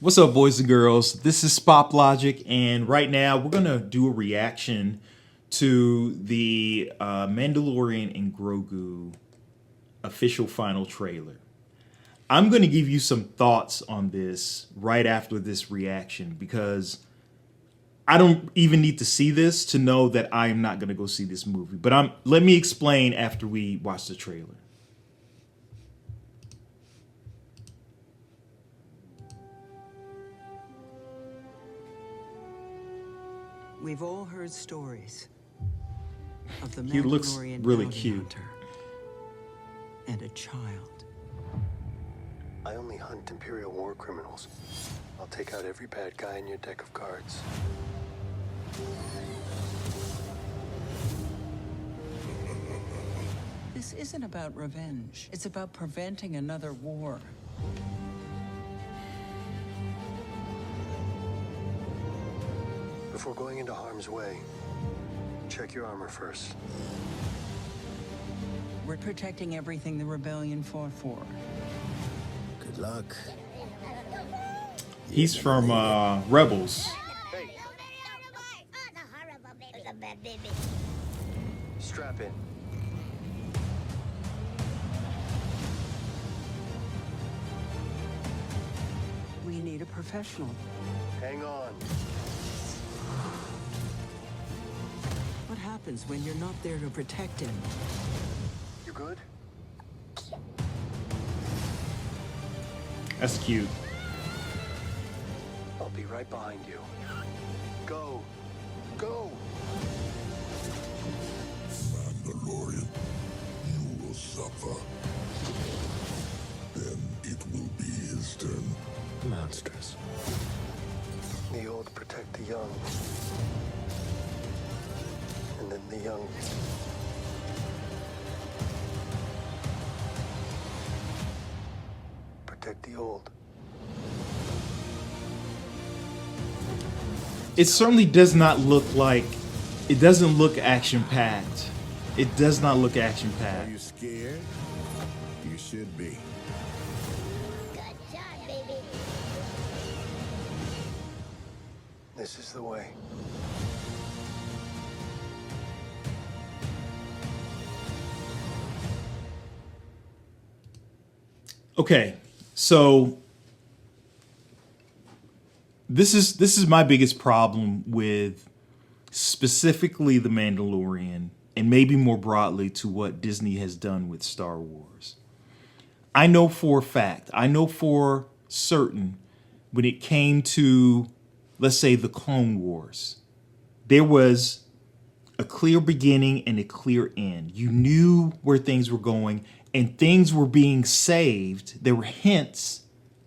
What's up, boys and girls? This is Spop Logic, and right now we're gonna do a reaction to the Mandalorian and Grogu official final trailer. I'm gonna give you some thoughts on this right after this reaction because I don't even need to see this to know that I am not gonna go see this movie. But let me explain after we watch the trailer. We've all heard stories of the He looks Mandalorian really bounty cute. hunter and a child. I only hunt Imperial war criminals. I'll take out every bad guy in your deck of cards. This isn't about revenge. It's about preventing another war. Before going into harm's way, check your armor first. We're protecting everything the rebellion fought for. Good luck. He's from Rebels. Hey, strap in. We need a professional. Hang on. What happens when you're not there to protect him? You good? That's cute. I'll be right behind you. Go. Go. Mandalorian, you will suffer. Then it will be his turn. Monsters. The old protect the young. And then the young protect the old. It certainly does not look like, it doesn't look action-packed. It does not look Are action-packed. you scared? You should be. Good job, baby. This is the way. Okay, so this is my biggest problem with specifically The Mandalorian and maybe more broadly to what Disney has done with Star Wars. I know for a fact, I know for certain when it came to, let's say, the Clone Wars, there was a clear beginning and a clear end. You knew where things were going and things were being saved. There were hints,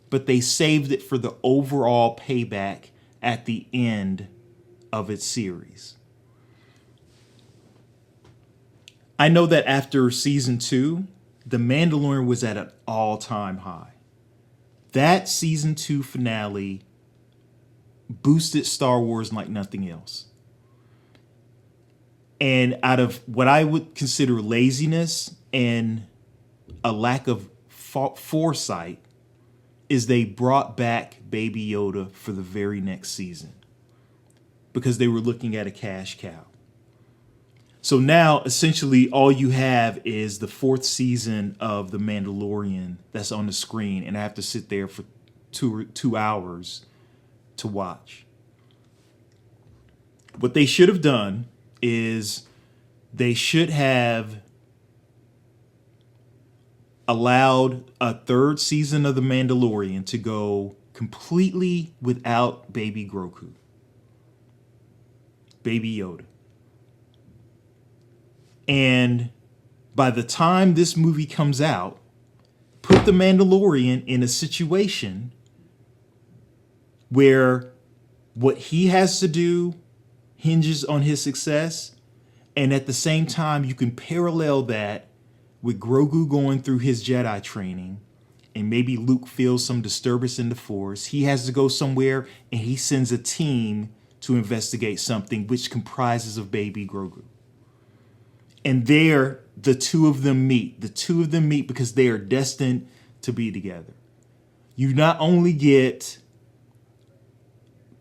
but they saved it for the overall payback at the end of its series. I know that after season 2, The Mandalorian was at an all-time high. That season 2 finale boosted Star Wars like nothing else. And out of what I would consider laziness and a lack of foresight is they brought back Baby Yoda for the very next season because they were looking at a cash cow. So now essentially all you have is the 4th season of The Mandalorian that's on the screen, and I have to sit there for two hours to watch. What they should have done is they should have allowed a 3rd season of The Mandalorian to go completely without Baby Grogu, Baby Yoda. And by the time this movie comes out, put The Mandalorian in a situation where what he has to do hinges on his success, and at the same time you can parallel that with Grogu going through his Jedi training, and maybe Luke feels some disturbance in the Force. He has to go somewhere and he sends a team to investigate something which comprises of Baby Grogu. And there, the two of them meet. The two of them meet because they are destined to be together. You not only get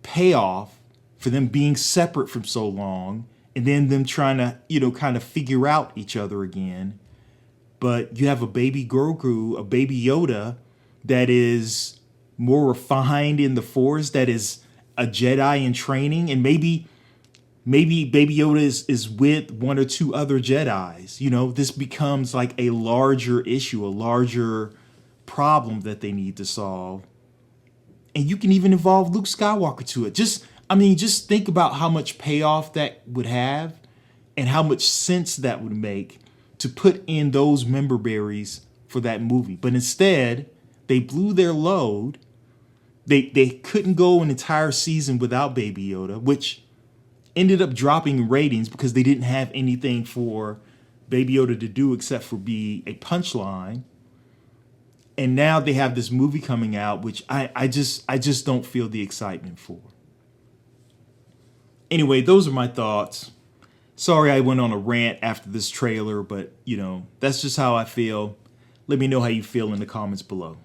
payoff for them being separate from so long, and then them trying to, kind of figure out each other again. But you have a baby Grogu, a baby Yoda that is more refined in the Force, that is a Jedi in training, and maybe Baby Yoda is with one or two other Jedis. This becomes like a larger issue, a larger problem that they need to solve. And you can even involve Luke Skywalker to it. Just think about how much payoff that would have and how much sense that would make to put in those member berries for that movie. But instead, they blew their load. They couldn't go an entire season without Baby Yoda, which ended up dropping ratings because they didn't have anything for Baby Yoda to do except for be a punchline. And now they have this movie coming out, which I just don't feel the excitement for. Anyway, those are my thoughts. Sorry I went on a rant after this trailer, but that's just how I feel. Let me know how you feel in the comments below.